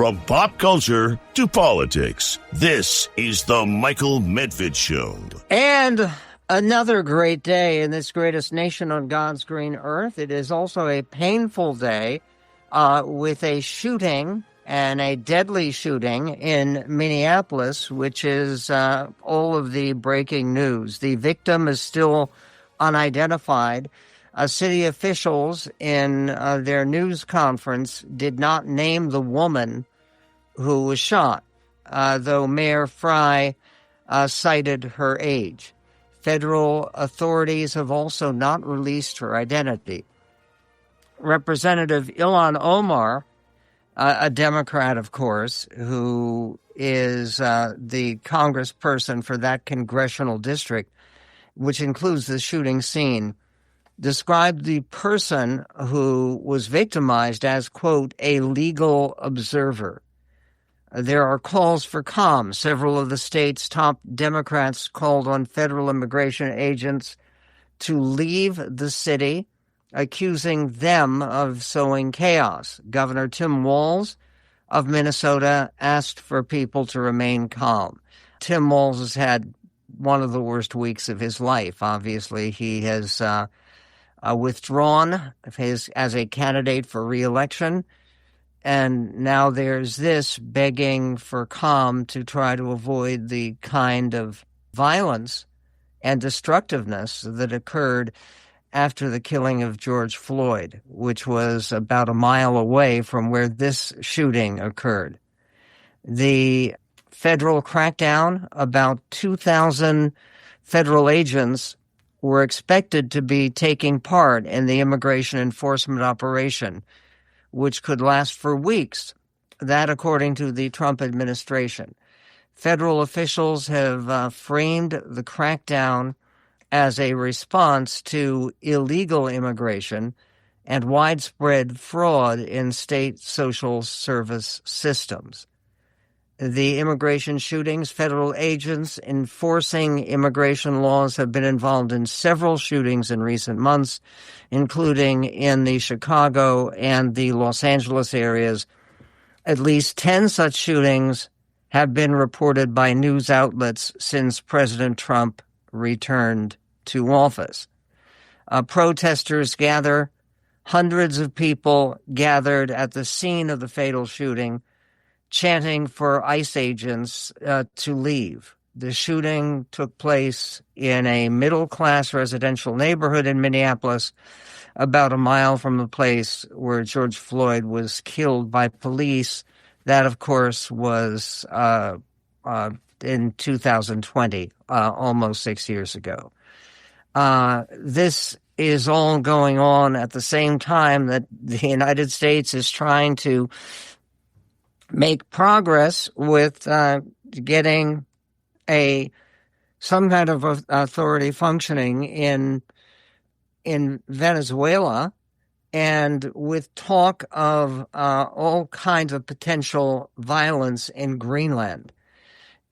From pop culture to politics, this is the Michael Medved Show. And another great day in this greatest nation on God's green earth. It is also a painful day with a shooting, and a deadly shooting in Minneapolis, which is all of the breaking news. The victim is still unidentified. City officials in their news conference did not name the woman who was shot, though Mayor Fry cited her age. Federal authorities have also not released her identity. Representative Ilhan Omar, a Democrat, of course, who is the congressperson for that congressional district, which includes the shooting scene, described the person who was victimized as, quote, a legal observer. There are calls for calm. Several of the state's top Democrats called on federal immigration agents to leave the city, accusing them of sowing chaos. Governor Tim Walz of Minnesota asked for people to remain calm. Tim Walz has had one of the worst weeks of his life. Obviously, he has withdrawn as a candidate for re-election, and now there's this begging for calm to try to avoid the kind of violence and destructiveness that occurred after the killing of George Floyd, which was about a mile away from where this shooting occurred. The federal crackdown, about 2,000 federal agents were expected to be taking part in the immigration enforcement operation, which could last for weeks. That, according to the Trump administration. Federal officials have framed the crackdown as a response to illegal immigration and widespread fraud in state social service systems. The immigration shootings, federal agents enforcing immigration laws have been involved in several shootings in recent months, including in the Chicago and the Los Angeles areas. At least 10 such shootings have been reported by news outlets since President Trump returned to office. Protesters gather. Hundreds of people gathered at the scene of the fatal shooting, chanting for ICE agents to leave. The shooting took place in a middle-class residential neighborhood in Minneapolis, about a mile from the place where George Floyd was killed by police. That, of course, was in 2020, almost 6 years ago. This is all going on at the same time that the United States is trying to make progress with getting some kind of authority functioning in Venezuela, and with talk of all kinds of potential violence in Greenland.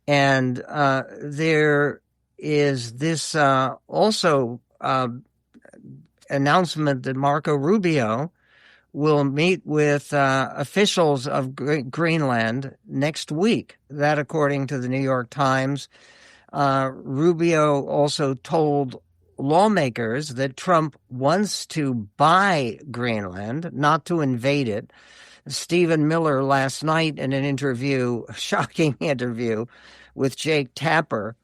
And there is this also announcement that Marco Rubio will meet with officials of Greenland next week. That, according to the New York Times. Rubio also told lawmakers that Trump wants to buy Greenland, not to invade it. Stephen Miller last night in an interview, a shocking interview with Jake Tapper,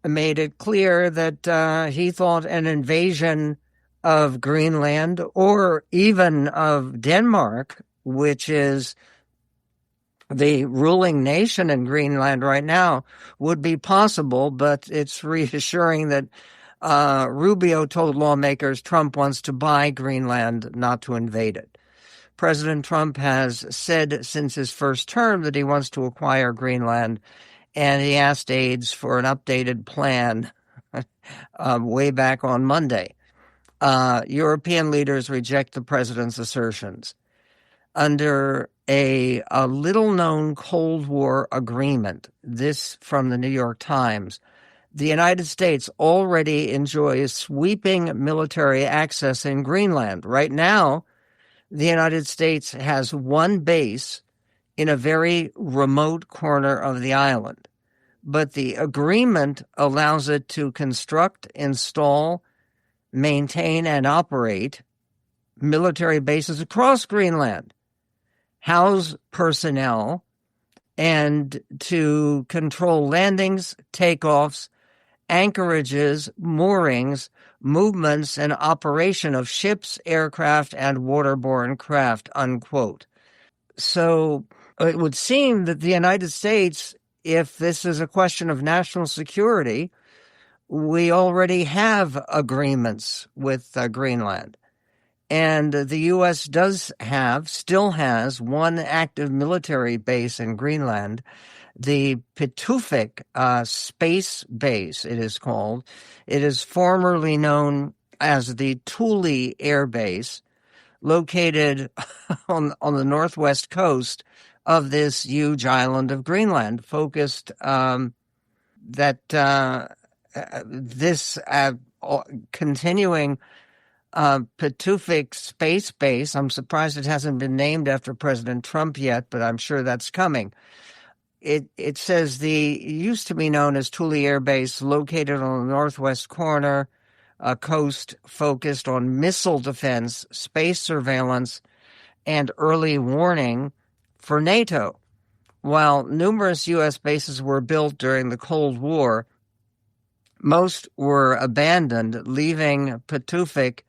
made it clear that he thought an invasion of Greenland or even of Denmark, which is the ruling nation in Greenland right now, would be possible, but it's reassuring that Rubio told lawmakers Trump wants to buy Greenland, not to invade it. President Trump has said since his first term that he wants to acquire Greenland, and he asked aides for an updated plan way back on Monday. European leaders reject the president's assertions. Under a little-known Cold War agreement, this from the New York Times, the United States already enjoys sweeping military access in Greenland. Right now, the United States has one base in a very remote corner of the island. But the agreement allows it to construct, install, maintain, and operate military bases across Greenland, house personnel, and to control landings, takeoffs, anchorages, moorings, movements, and operation of ships, aircraft, and waterborne craft, unquote. So it would seem that the United States, if this is a question of national security, we already have agreements with Greenland. And the U.S. still has one active military base in Greenland, the Pituffik Space Base, it is called. It is formerly known as the Thule Air Base, located on the northwest coast of this huge island of Greenland, focused this continuing Pituffik Space Base. I'm surprised it hasn't been named after President Trump yet, but I'm sure that's coming. It says it used to be known as Thule Air Base, located on the northwest corner, coast, focused on missile defense, space surveillance, and early warning for NATO. While numerous U.S. bases were built during the Cold War, most were abandoned, leaving Pituffik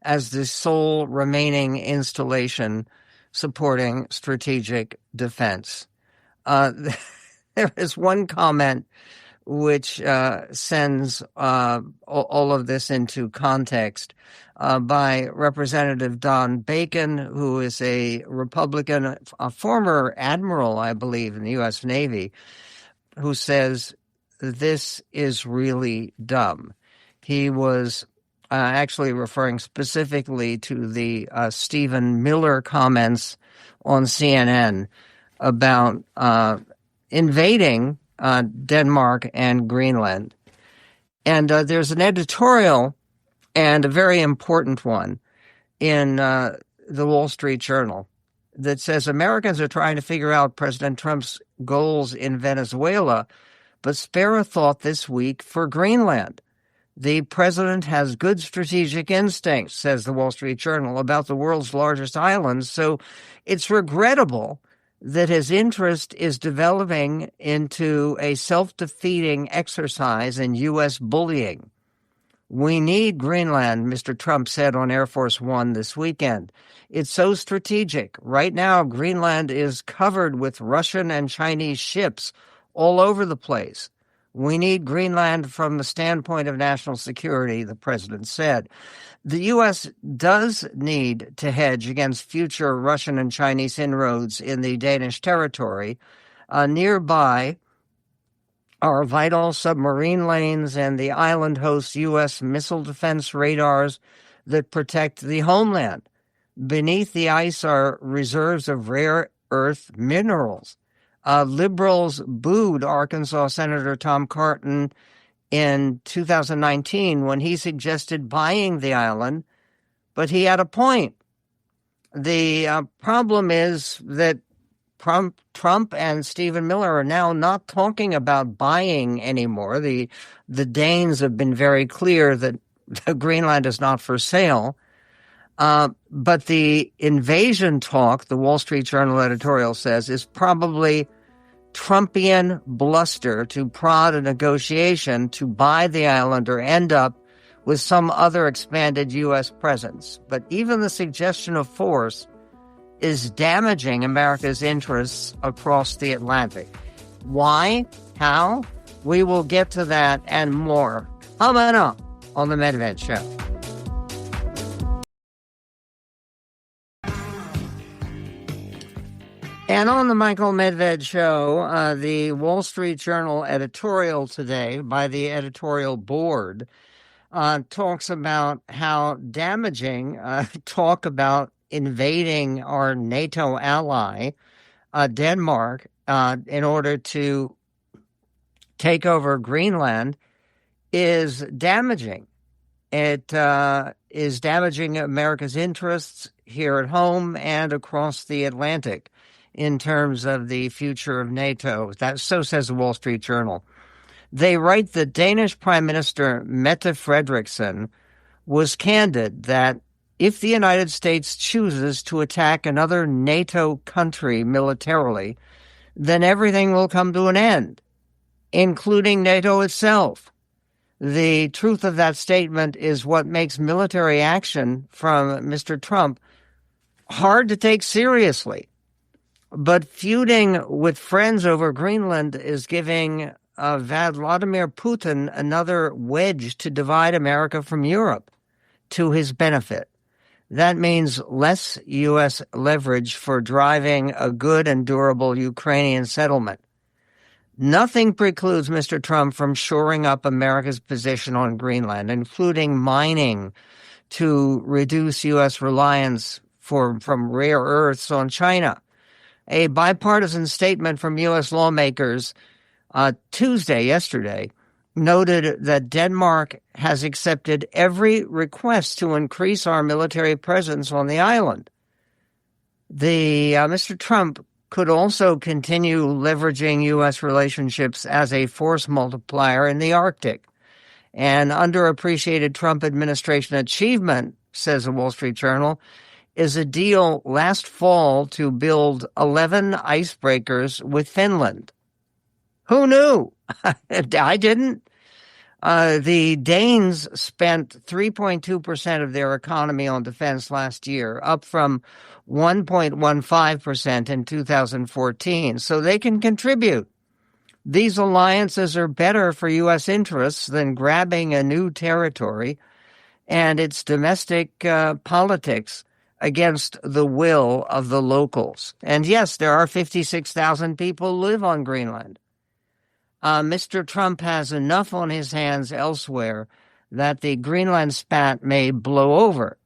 as the sole remaining installation supporting strategic defense. There is one comment which sends all of this into context by Representative Don Bacon, who is a Republican, a former admiral, I believe, in the U.S. Navy, who says this is really dumb. He was actually referring specifically to the Stephen Miller comments on CNN about invading Denmark and Greenland. And there's an editorial, and a very important one, in the Wall Street Journal that says Americans are trying to figure out President Trump's goals in Venezuela, but spare a thought this week for Greenland. The president has good strategic instincts, says the Wall Street Journal, about the world's largest islands, so it's regrettable that his interest is developing into a self-defeating exercise in U.S. bullying. We need Greenland, Mr. Trump said on Air Force One this weekend. It's so strategic. Right now, Greenland is covered with Russian and Chinese ships all over the place. We need Greenland from the standpoint of national security, the president said. The U.S. does need to hedge against future Russian and Chinese inroads in the Danish territory. Nearby are vital submarine lanes and the island hosts U.S. missile defense radars that protect the homeland. Beneath the ice are reserves of rare earth minerals. Liberals booed Arkansas Senator Tom Cotton in 2019 when he suggested buying the island, but he had a point. The problem is that Trump and Stephen Miller are now not talking about buying anymore. The Danes have been very clear that Greenland is not for sale. But the invasion talk, the Wall Street Journal editorial says, is probably Trumpian bluster to prod a negotiation to buy the island or end up with some other expanded U.S. presence. But even the suggestion of force is damaging America's interests across the Atlantic. Why? How? We will get to that and more coming up on The Medved Show. And on the Michael Medved Show, the Wall Street Journal editorial today by the editorial board talks about how damaging talk about invading our NATO ally, Denmark, in order to take over Greenland is damaging. It is damaging America's interests here at home and across the Atlantic. in terms of the future of NATO. So says the Wall Street Journal. They write that Danish Prime Minister Mette Frederiksen was candid that if the United States chooses to attack another NATO country militarily, then everything will come to an end, including NATO itself. The truth of that statement is what makes military action from Mr. Trump hard to take seriously. But feuding with friends over Greenland is giving Vladimir Putin another wedge to divide America from Europe to his benefit. That means less U.S. leverage for driving a good and durable Ukrainian settlement. Nothing precludes Mr. Trump from shoring up America's position on Greenland, including mining to reduce U.S. reliance from rare earths on China. A bipartisan statement from U.S. lawmakers yesterday, noted that Denmark has accepted every request to increase our military presence on the island. Mr. Trump could also continue leveraging U.S. relationships as a force multiplier in the Arctic. An underappreciated Trump administration achievement, says the Wall Street Journal, is a deal last fall to build 11 icebreakers with Finland. Who knew? I didn't. The Danes spent 3.2% of their economy on defense last year, up from 1.15% in 2014, so they can contribute. These alliances are better for U.S. interests than grabbing a new territory and its domestic politics against the will of the locals. And yes, there are 56,000 people who live on Greenland. Mr. Trump has enough on his hands elsewhere that the Greenland spat may blow over.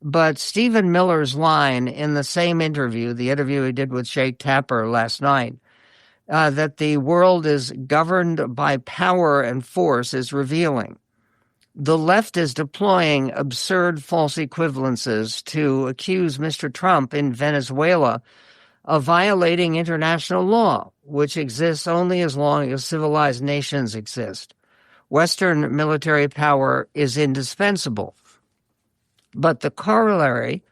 But Stephen Miller's line in the same interview, the interview he did with Jake Tapper last night, that the world is governed by power and force is revealing. The left is deploying absurd false equivalences to accuse Mr. Trump in Venezuela of violating international law, which exists only as long as civilized nations exist. Western military power is indispensable. But the corollary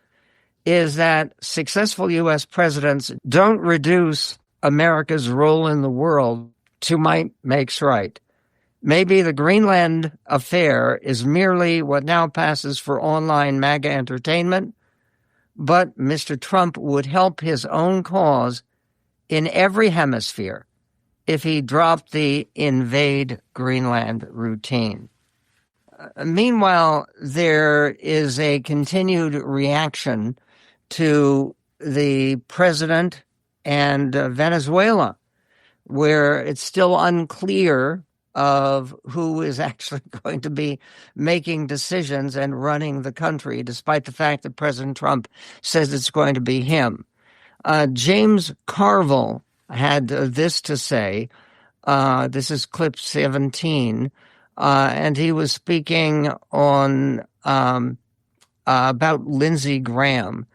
is that successful U.S. presidents don't reduce America's role in the world to might makes right. Maybe the Greenland affair is merely what now passes for online MAGA entertainment, but Mr. Trump would help his own cause in every hemisphere if he dropped the invade Greenland routine. Meanwhile, there is a continued reaction to the president and Venezuela, where it's still unclear of who is actually going to be making decisions and running the country, despite the fact that President Trump says it's going to be him. James Carville had this to say. This is clip 17, and he was speaking on about Lindsey Graham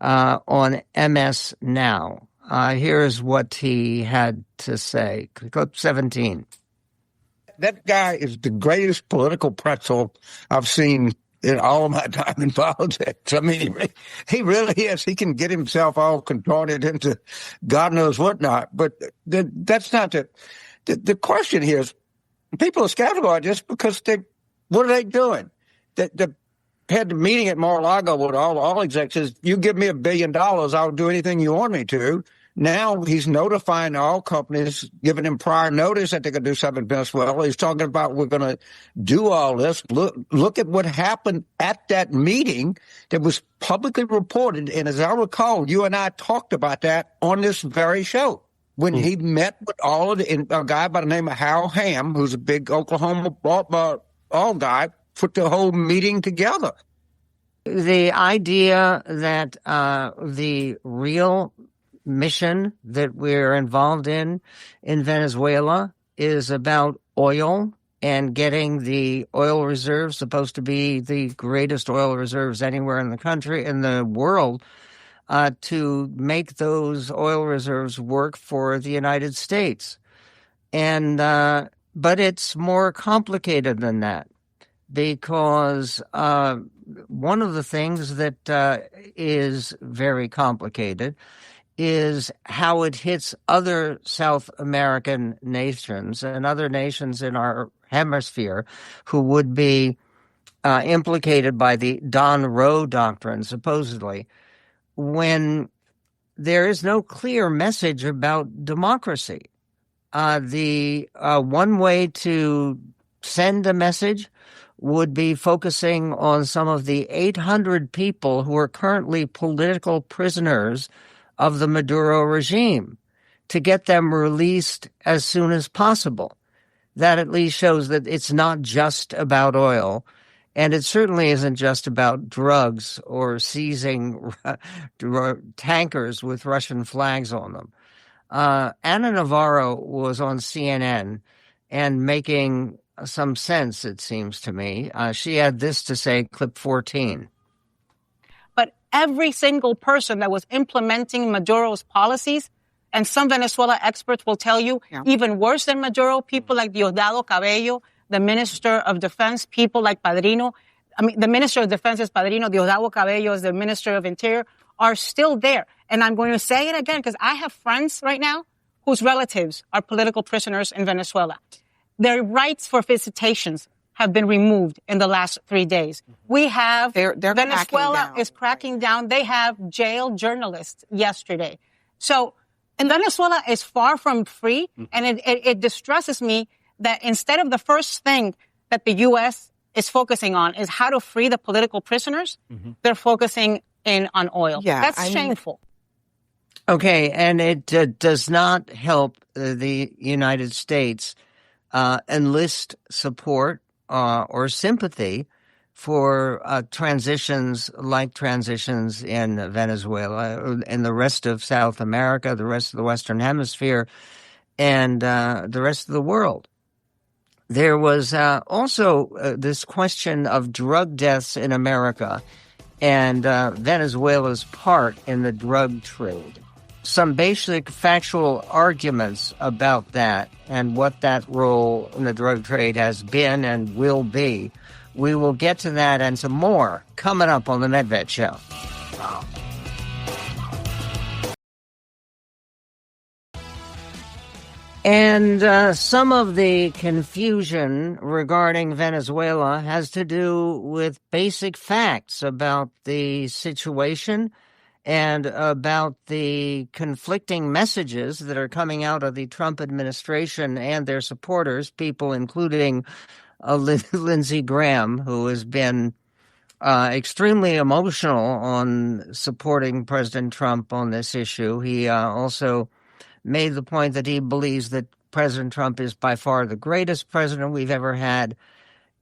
on MS Now. Here's what he had to say. Clip 17. That guy is the greatest political pretzel I've seen in all of my time in politics. I mean, he really is. He can get himself all contorted into God knows what not. But that's not the question here is people are skeptical about this because what are they doing? They had the meeting at Mar-a-Lago with all executives. You give me $1 billion, I'll do anything you want me to. Now he's notifying all companies, giving them prior notice that they're going to do something in Venezuela. He's talking about we're going to do all this. Look at what happened at that meeting that was publicly reported. And as I recall, you and I talked about that on this very show when he met with all of a guy by the name of Hal Ham, who's a big Oklahoma all guy, put the whole meeting together. The idea that the real mission that we're involved in Venezuela is about oil and getting the oil reserves, supposed to be the greatest oil reserves anywhere in the country, in the world, to make those oil reserves work for the United States. And but it's more complicated than that, because one of the things that is very complicated is how it hits other South American nations and other nations in our hemisphere who would be implicated by the Don Roe doctrine, supposedly, when there is no clear message about democracy. The one way to send a message would be focusing on some of the 800 people who are currently political prisoners of the Maduro regime, to get them released as soon as possible. That at least shows that it's not just about oil, and it certainly isn't just about drugs or seizing tankers with Russian flags on them. Ana Navarro was on CNN and making some sense, it seems to me. She had this to say, clip 14. But every single person that was implementing Maduro's policies, and some Venezuela experts will tell you, even worse than Maduro, people like Diosdado Cabello, the Minister of Defense, people like Padrino, the Minister of Defense is Padrino, Diosdado Cabello is the Minister of Interior, are still there. And I'm going to say it again because I have friends right now whose relatives are political prisoners in Venezuela. Their rights for visitations have been removed in the last 3 days. We have Venezuela is cracking down. They have jailed journalists yesterday. So, and Venezuela is far from free, and it distresses me that instead of the first thing that the U.S. is focusing on is how to free the political prisoners, they're focusing in on oil. That's shameful. Okay, and it does not help the United States enlist support or sympathy for transitions in Venezuela and the rest of South America, the rest of the Western Hemisphere, and the rest of the world. There was also this question of drug deaths in America and Venezuela's part in the drug trade. Some basic factual arguments about that and what that role in the drug trade has been and will be. We will get to that and some more coming up on the Medved Show. And some of the confusion regarding Venezuela has to do with basic facts about the situation and about the conflicting messages that are coming out of the Trump administration and their supporters, people including Lindsey Graham, who has been extremely emotional on supporting President Trump on this issue. He also made the point that he believes that President Trump is by far the greatest president we've ever had.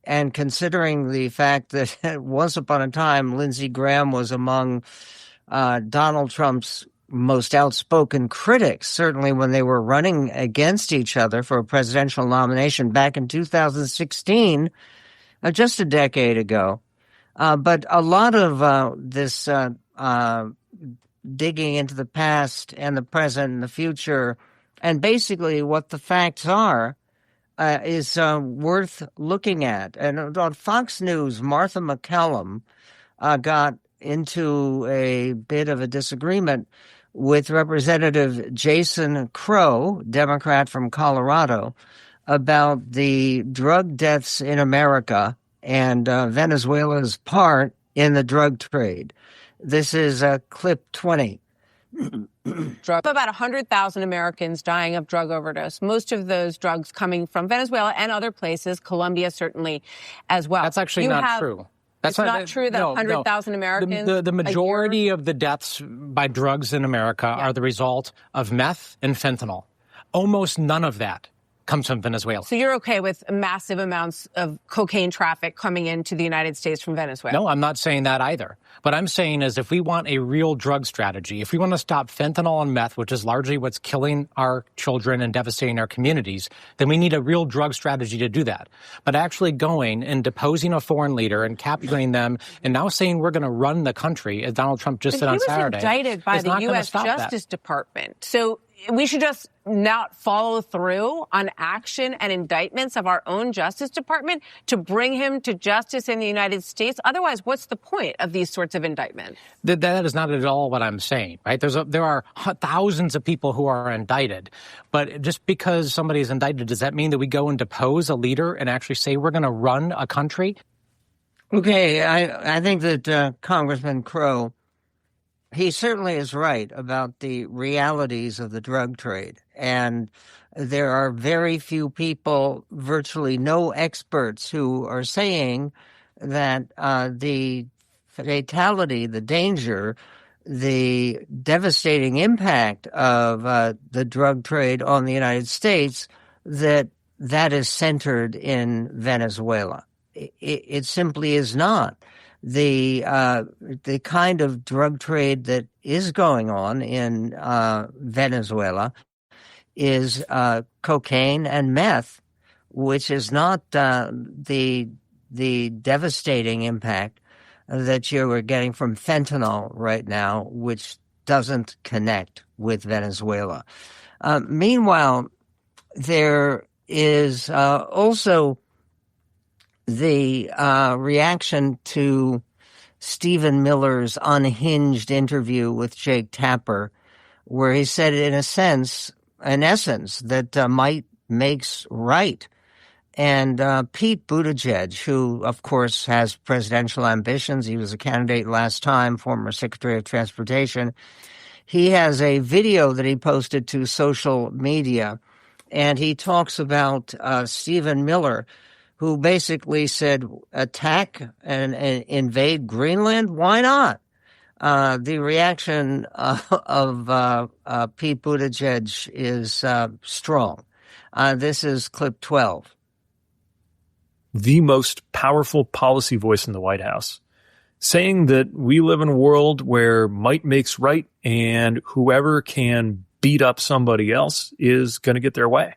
And considering the fact that once upon a time, Lindsey Graham was among Donald Trump's most outspoken critics, certainly when they were running against each other for a presidential nomination back in 2016, just a decade ago. But a lot of this digging into the past and the present and the future, and basically what the facts are, is worth looking at. And on Fox News, Martha McCallum got into a bit of a disagreement with Representative Jason Crow, Democrat from Colorado, about the drug deaths in America and Venezuela's part in the drug trade. This is clip 20. About 100,000 Americans dying of drug overdose. Most of those drugs coming from Venezuela and other places, Colombia certainly as well. That's actually not true. That's not true that 100,000 Americans. The majority of the deaths by drugs in America are the result of meth and fentanyl. Almost none of that comes from Venezuela. So you're okay with massive amounts of cocaine traffic coming into the United States from Venezuela? No, I'm not saying that either. What I'm saying is if we want a real drug strategy, if we want to stop fentanyl and meth, which is largely what's killing our children and devastating our communities, then we need a real drug strategy to do that. But actually going and deposing a foreign leader and capturing them and now saying we're going to run the country, as Donald Trump just said on Saturday, he was indicted by the U.S. Justice Department. So we should just not follow through on action and indictments of our own Justice Department to bring him to justice in the United States. Otherwise, what's the point of these sorts of indictments? That is not at all what I'm saying, right? There are thousands of people who are indicted. But just because somebody is indicted, does that mean that we go and depose a leader and actually say we're going to run a country? Okay, I think that Congressman Crow, he certainly is right about the realities of the drug trade. And there are very few people, virtually no experts, who are saying that the fatality, the danger, the devastating impact of the drug trade on the United States, that is centered in Venezuela. It simply is not. The kind of drug trade that is going on in Venezuela is cocaine and meth, which is not the devastating impact that you are getting from fentanyl right now, which doesn't connect with Venezuela. Meanwhile, there is also the reaction to Stephen Miller's unhinged interview with Jake Tapper, where he said, in essence, that might makes right. And Pete Buttigieg, who, of course, has presidential ambitions, he was a candidate last time, former Secretary of Transportation, he has a video that he posted to social media, and he talks about Stephen Miller, who basically said, attack and invade Greenland? Why not? The reaction of Pete Buttigieg is strong. This is clip 12. The most powerful policy voice in the White House, saying that we live in a world where might makes right and whoever can beat up somebody else is going to get their way.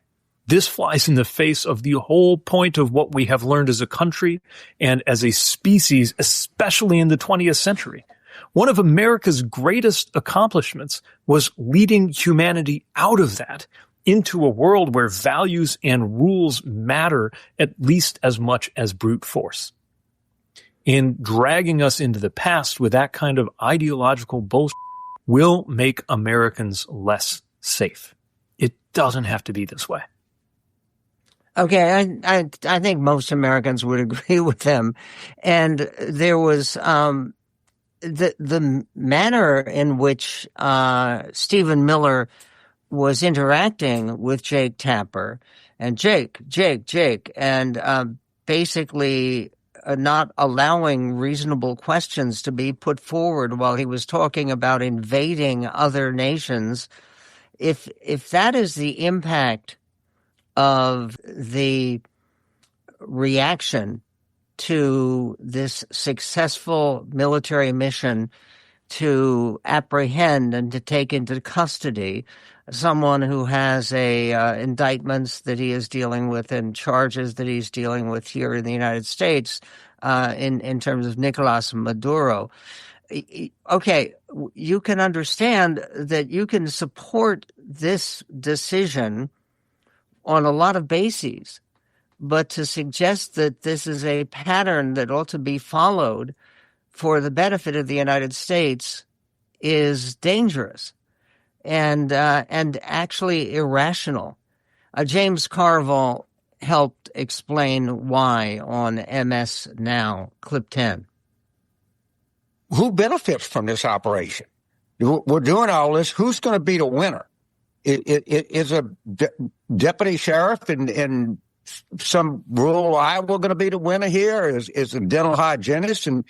This flies in the face of the whole point of what we have learned as a country and as a species, especially in the 20th century. One of America's greatest accomplishments was leading humanity out of that into a world where values and rules matter at least as much as brute force. And dragging us into the past with that kind of ideological bullshit will make Americans less safe. It doesn't have to be this way. Okay, I think most Americans would agree with them. And there was the manner in which Stephen Miller was interacting with Jake Tapper and Jake, and basically not allowing reasonable questions to be put forward while he was talking about invading other nations. If that is the impact of the reaction to this successful military mission to apprehend and to take into custody someone who has indictments that he is dealing with and charges that he's dealing with here in the United States in terms of Nicolas Maduro. Okay, you can understand that you can support this decision on a lot of bases, but to suggest that this is a pattern that ought to be followed for the benefit of the United States is dangerous and actually irrational. James Carville helped explain why on MS Now, clip 10. Who benefits from this operation? We're doing all this. Who's going to be the winner? Is a deputy sheriff in some rural Iowa going to be the winner here? Is a dental hygienist? And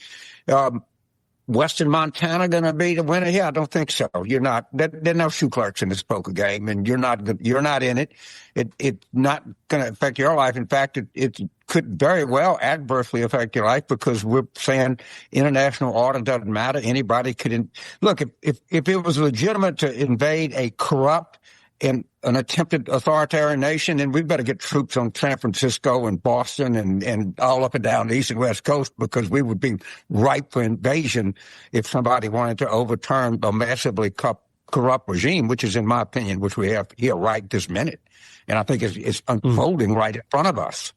Western Montana going to be the winner here? I don't think so. You're not. There are no shoe clerks in this poker game, and you're not in it. It's not going to affect your life. In fact, it could very well adversely affect your life, because we're saying international order doesn't matter. Anybody could look, if it was legitimate to invade a corrupt and an attempted authoritarian nation, then we better get troops on San Francisco and Boston and all up and down the east and west coast, because we would be ripe for invasion if somebody wanted to overturn a massively corrupt regime, which is, in my opinion, which we have here right this minute. And I think it's unfolding right in front of us.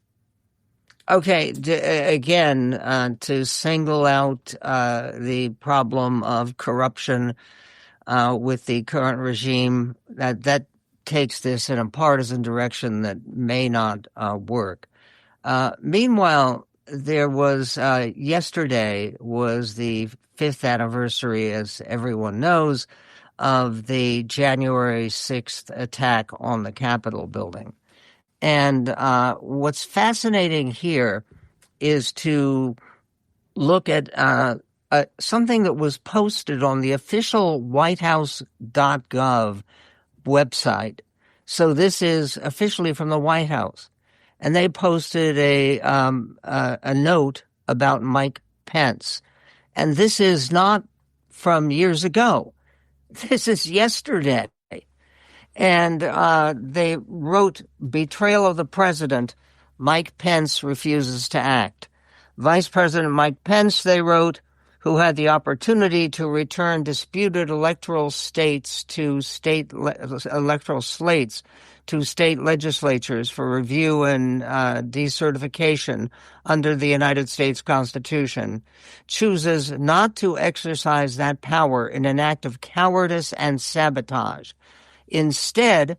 Okay, again, to single out the problem of corruption with the current regime, that takes this in a partisan direction that may not work. Meanwhile, there was yesterday was the 5th anniversary, as everyone knows, of the January 6th attack on the Capitol building. And what's fascinating here is to look at something that was posted on the official whitehouse.gov website. So this is officially from the White House. And they posted a note about Mike Pence. And this is not from years ago. This is yesterday. And they wrote, "Betrayal of the President, Mike Pence refuses to act." Vice President Mike Pence, they wrote, who had the opportunity to return disputed electoral slates to state legislatures for review and decertification under the United States Constitution, chooses not to exercise that power in an act of cowardice and sabotage. Instead,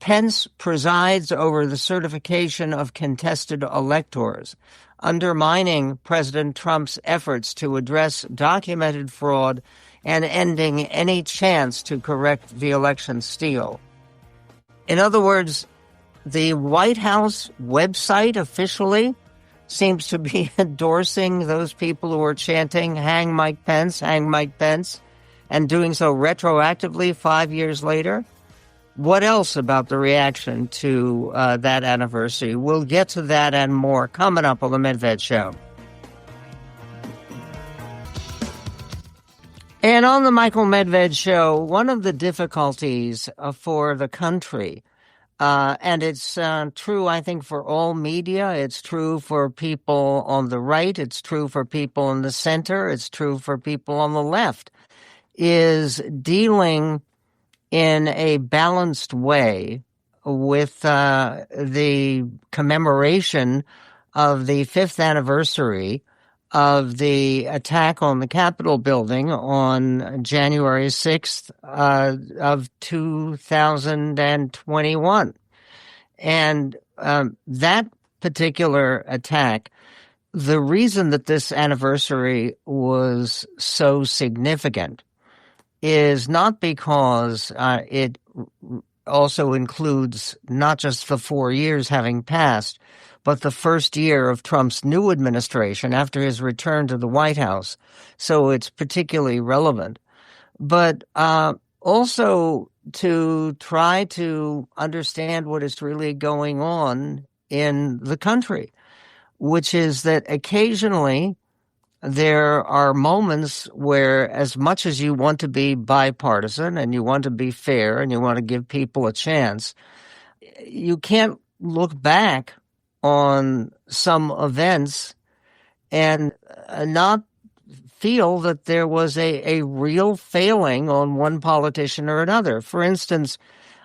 Pence presides over the certification of contested electors, undermining President Trump's efforts to address documented fraud and ending any chance to correct the election steal. In other words, the White House website officially seems to be endorsing those people who are chanting, "Hang Mike Pence, hang Mike Pence," and doing so retroactively 5 years later. What else about the reaction to that anniversary? We'll get to that and more coming up on the Medved Show. And on the Michael Medved Show, one of the difficulties for the country, and it's true, I think, for all media, it's true for people on the right, it's true for people in the center, it's true for people on the left, is dealing in a balanced way with the commemoration of the 5th anniversary of the attack on the Capitol building on January 6th of 2021. And that particular attack, the reason that this anniversary was so significant is not because it also includes not just the 4 years having passed, but the first year of Trump's new administration after his return to the White House. So it's particularly relevant. But also to try to understand what is really going on in the country, which is that occasionally there are moments where, as much as you want to be bipartisan and you want to be fair and you want to give people a chance, you can't look back on some events and not feel that there was a real failing on one politician or another. For instance,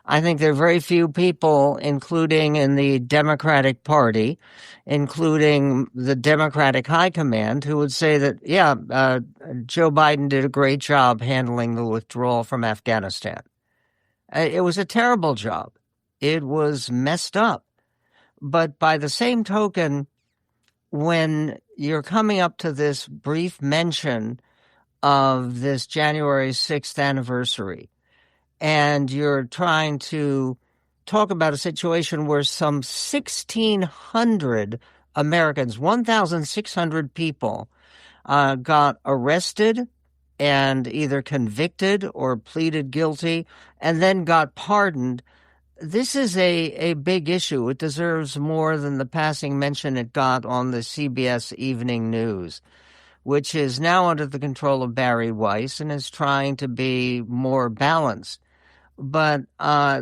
I think there are very few people, including in the Democratic Party, including the Democratic High Command, who would say that, Joe Biden did a great job handling the withdrawal from Afghanistan. It was a terrible job. It was messed up. But by the same token, when you're coming up to this brief mention of this January 6th anniversary, and you're trying to talk about a situation where some 1,600 Americans, 1,600 people got arrested, and either convicted or pleaded guilty and then got pardoned. This is a big issue. It deserves more than the passing mention it got on the CBS Evening News, which is now under the control of Barry Weiss and is trying to be more balanced. But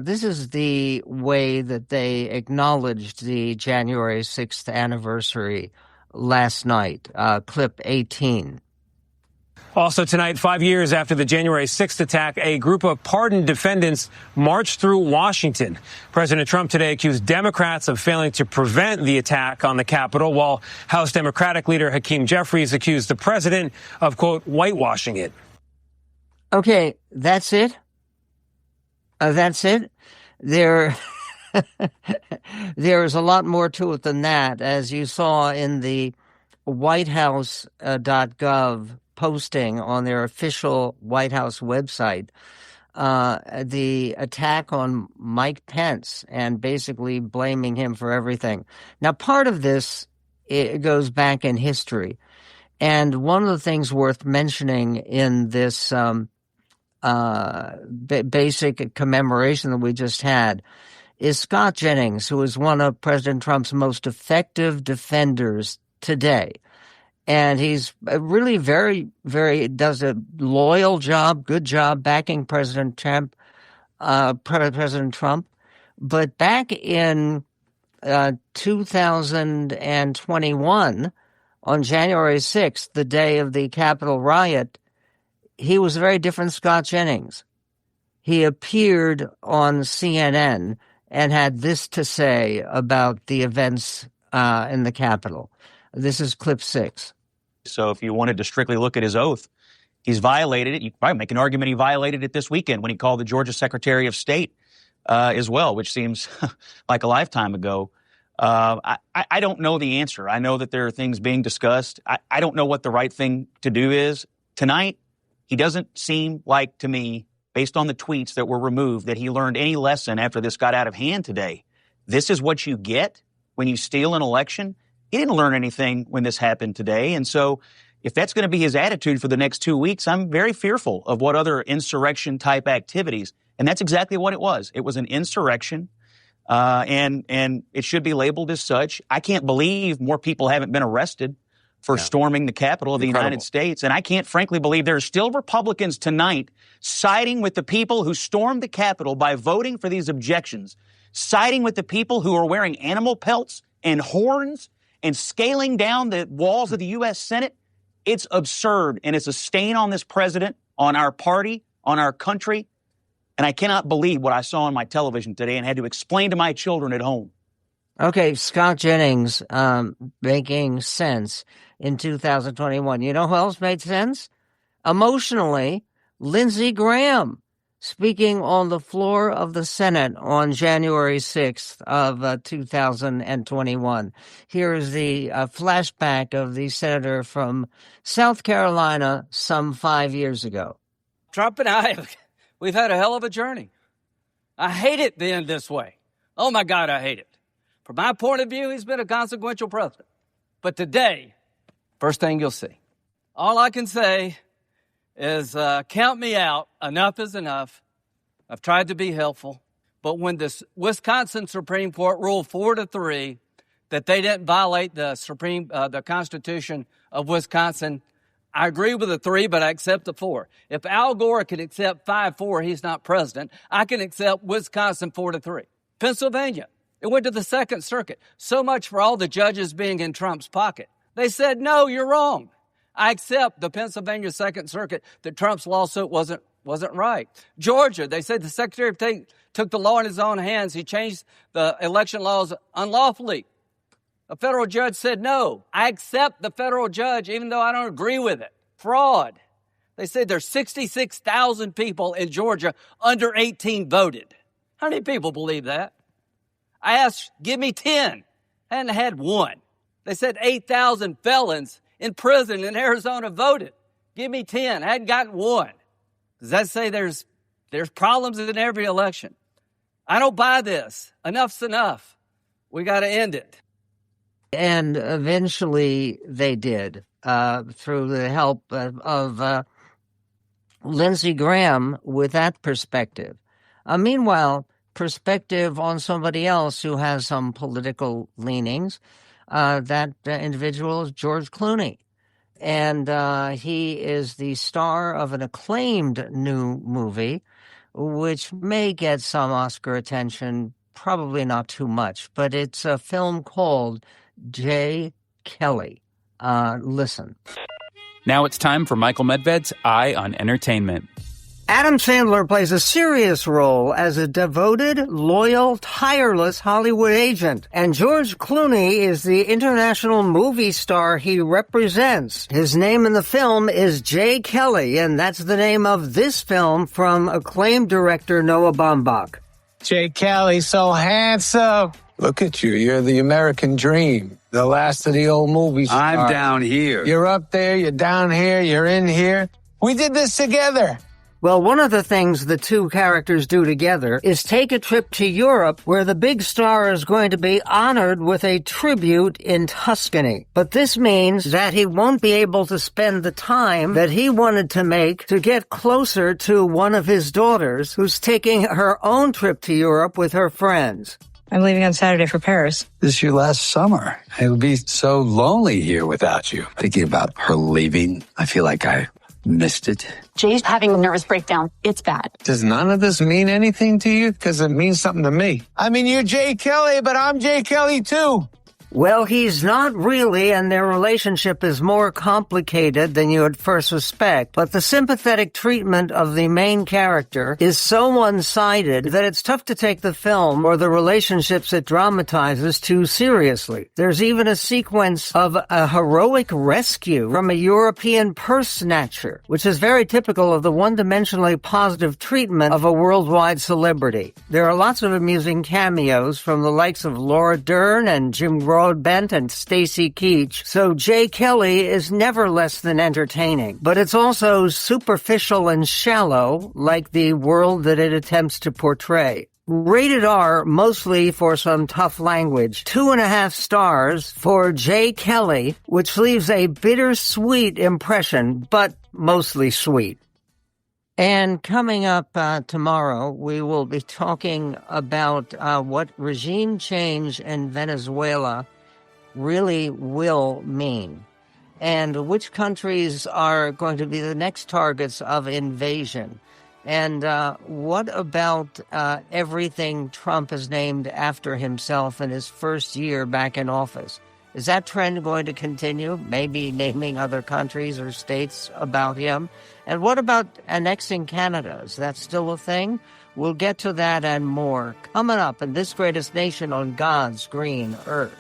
this is the way that they acknowledged the January 6th anniversary last night, clip 18. Also tonight, 5 years after the January 6th attack, a group of pardoned defendants marched through Washington. President Trump today accused Democrats of failing to prevent the attack on the Capitol, while House Democratic leader Hakeem Jeffries accused the president of, quote, whitewashing it. Okay, that's it? That's it? There is a lot more to it than that. As you saw in the whitehouse.gov posting on their official White House website, the attack on Mike Pence and basically blaming him for everything. Now, part of this, it goes back in history. And one of the things worth mentioning in this basic commemoration that we just had is Scott Jennings, who is one of President Trump's most effective defenders today. And he's really does a loyal job, good job backing President Trump. But back in 2021, on January 6th, the day of the Capitol riot, he was a very different Scott Jennings. He appeared on CNN and had this to say about the events in the Capitol. This is clip 6. So if you wanted to strictly look at his oath, he's violated it. You could probably make an argument he violated it this weekend when he called the Georgia Secretary of State as well, which seems like a lifetime ago. I don't know the answer. I know that there are things being discussed. I don't know what the right thing to do is. Tonight, he doesn't seem like, to me, based on the tweets that were removed, that he learned any lesson after this got out of hand today. This is what you get when you steal an election. He didn't learn anything when this happened today. And so if that's going to be his attitude for the next 2 weeks, I'm very fearful of what other insurrection-type activities. And that's exactly what it was. It was an insurrection, and it should be labeled as such. I can't believe more people haven't been arrested for storming the Capitol of the United States. And I can't frankly believe there are still Republicans tonight siding with the people who stormed the Capitol by voting for these objections, siding with the people who are wearing animal pelts and horns and scaling down the walls of the U.S. Senate. It's absurd, and it's a stain on this president, on our party, on our country. And I cannot believe what I saw on my television today and had to explain to my children at home. Okay, Scott Jennings making sense in 2021. You know who else made sense? Emotionally, Lindsey Graham, speaking on the floor of the Senate on January 6th of 2021. Here is the flashback of the senator from South Carolina some 5 years ago. Trump and I, we've had a hell of a journey. I hate it being this way. Oh, my God, I hate it. From my point of view, he's been a consequential president. But today, first thing you'll see, all I can say is count me out. Enough is enough. I've tried to be helpful. But when the Wisconsin Supreme Court ruled 4-3 that they didn't violate the Constitution of Wisconsin, I agree with the 3, but I accept the 4. If Al Gore can accept 5-4, he's not president. I can accept Wisconsin 4-3. Pennsylvania, it went to the Second Circuit. So much for all the judges being in Trump's pocket. They said, no, you're wrong. I accept the Pennsylvania Second Circuit that Trump's lawsuit wasn't right. Georgia, they said the Secretary of State took the law in his own hands. He changed the election laws unlawfully. A federal judge said, no, I accept the federal judge even though I don't agree with it. Fraud. They said there's 66,000 people in Georgia under 18 voted. How many people believe that? I asked, give me 10. I hadn't had one. They said 8,000 felons in prison in Arizona voted. Give me 10. I hadn't gotten one. Does that say there's problems in every election? I don't buy this. Enough's enough. We got to end it. And eventually they did, through the help of Lindsey Graham with that perspective. Meanwhile, perspective on somebody else who has some political leanings, that individual is George Clooney. And he is the star of an acclaimed new movie, which may get some Oscar attention, probably not too much, but it's a film called J. Kelly. Listen. Now it's time for Michael Medved's Eye on Entertainment. Adam Sandler plays a serious role as a devoted, loyal, tireless Hollywood agent. And George Clooney is the international movie star he represents. His name in the film is J. Kelly, and that's the name of this film from acclaimed director Noah Baumbach. J. Kelly, so handsome. Look at you. You're the American dream. The last of the old movies. I'm down here. You're up there, you're down here, you're in here. We did this together. Well, one of the things the two characters do together is take a trip to Europe where the big star is going to be honored with a tribute in Tuscany. But this means that he won't be able to spend the time that he wanted to make to get closer to one of his daughters who's taking her own trip to Europe with her friends. I'm leaving on Saturday for Paris. This is your last summer. It'll be so lonely here without you. Thinking about her leaving, I feel like I missed it. Jay's having a nervous breakdown. It's bad. Does none of this mean anything to you? Because it means something to me. I mean, you're Jay Kelly, but I'm Jay Kelly too. Well, he's not really, and their relationship is more complicated than you would first suspect. But the sympathetic treatment of the main character is so one-sided that it's tough to take the film or the relationships it dramatizes too seriously. There's even a sequence of a heroic rescue from a European purse snatcher, which is very typical of the one-dimensionally positive treatment of a worldwide celebrity. There are lots of amusing cameos from the likes of Laura Dern and Jim Broadbent and Stacy Keach, so Jay Kelly is never less than entertaining. But it's also superficial and shallow, like the world that it attempts to portray. Rated R, mostly for some tough language. 2.5 stars for Jay Kelly, which leaves a bittersweet impression, but mostly sweet. And coming up tomorrow, we will be talking about what regime change in Venezuela really will mean, and which countries are going to be the next targets of invasion. And what about everything Trump has named after himself in his first year back in office? Is that trend going to continue, maybe naming other countries or states about him? And what about annexing Canada? Is that still a thing? We'll get to that and more coming up in This Greatest Nation on God's Green Earth.